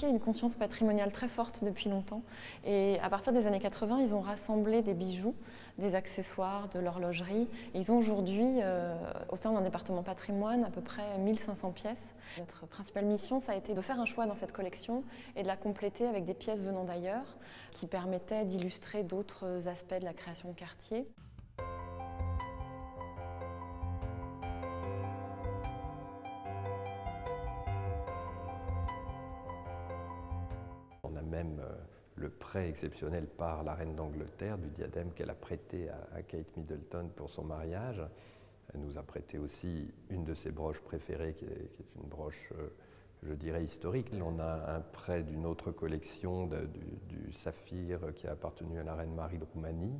A une conscience patrimoniale très forte depuis longtemps et à partir des années 80, ils ont rassemblé des bijoux, des accessoires, de l'horlogerie. Ils ont aujourd'hui, au sein d'un département patrimoine, à peu près 1500 pièces. Notre principale mission, ça a été de faire un choix dans cette collection et de la compléter avec des pièces venant d'ailleurs qui permettaient d'illustrer d'autres aspects de la création de Cartier. On a même le prêt exceptionnel par la reine d'Angleterre du diadème qu'elle a prêté à Kate Middleton pour son mariage. Elle nous a prêté aussi une de ses broches préférées qui est une broche, je dirais, historique. On a un prêt d'une autre collection du saphir qui a appartenu à la reine Marie de Roumanie,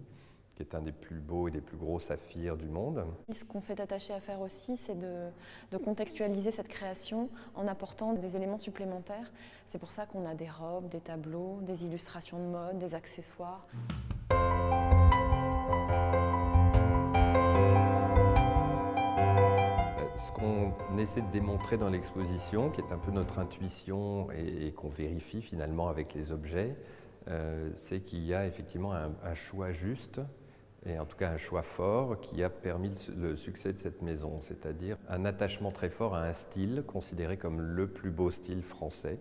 qui est un des plus beaux et des plus gros saphirs du monde. Ce qu'on s'est attaché à faire aussi, c'est de contextualiser cette création en apportant des éléments supplémentaires. C'est pour ça qu'on a des robes, des tableaux, des illustrations de mode, des accessoires. Ce qu'on essaie de démontrer dans l'exposition, qui est un peu notre intuition et qu'on vérifie finalement avec les objets, c'est qu'il y a effectivement un choix juste, et en tout cas un choix fort qui a permis le succès de cette maison, c'est-à-dire un attachement très fort à un style considéré comme le plus beau style français.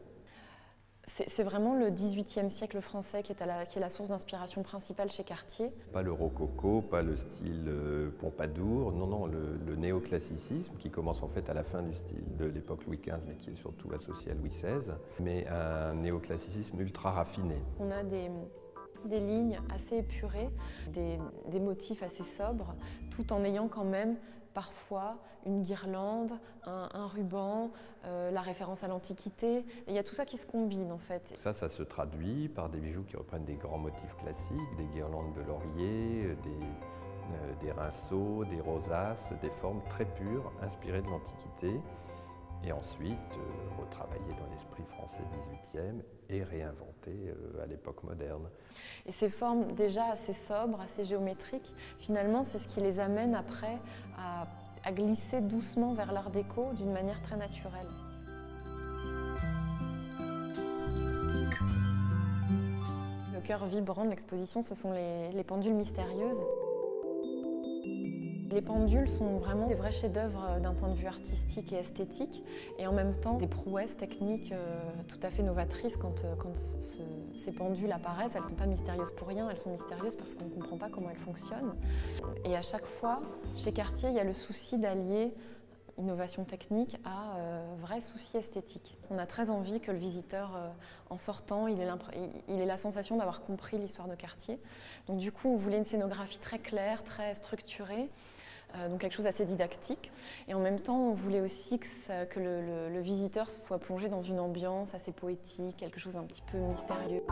C'est vraiment le XVIIIe siècle français qui est la source d'inspiration principale chez Cartier. Pas le rococo, pas le style Pompadour, non, le néoclassicisme qui commence en fait à la fin du style de l'époque Louis XV, mais qui est surtout associé à Louis XVI, mais un néoclassicisme ultra raffiné. On a des lignes assez épurées, des motifs assez sobres, tout en ayant quand même parfois une guirlande, un ruban, la référence à l'Antiquité. Il y a tout ça qui se combine en fait. Ça se traduit par des bijoux qui reprennent des grands motifs classiques, des guirlandes de laurier, des rinceaux, des rosaces, des formes très pures, inspirées de l'Antiquité. Et ensuite retravaillé dans l'esprit français XVIIIe et réinventé à l'époque moderne. Et ces formes déjà assez sobres, assez géométriques, finalement c'est ce qui les amène après à glisser doucement vers l'art déco d'une manière très naturelle. Le cœur vibrant de l'exposition, ce sont les pendules mystérieuses. Les pendules sont vraiment des vrais chefs-d'œuvre d'un point de vue artistique et esthétique, et en même temps des prouesses techniques tout à fait novatrices quand ces pendules apparaissent. Elles ne sont pas mystérieuses pour rien, elles sont mystérieuses parce qu'on ne comprend pas comment elles fonctionnent. Et à chaque fois, chez Cartier, il y a le souci d'allier innovation technique à vrai souci esthétique. On a très envie que le visiteur, en sortant, il ait la sensation d'avoir compris l'histoire de Cartier. Donc du coup, on voulait une scénographie très claire, très structurée, donc quelque chose d'assez didactique. Et en même temps, on voulait aussi que le visiteur soit plongé dans une ambiance assez poétique, quelque chose un petit peu mystérieux.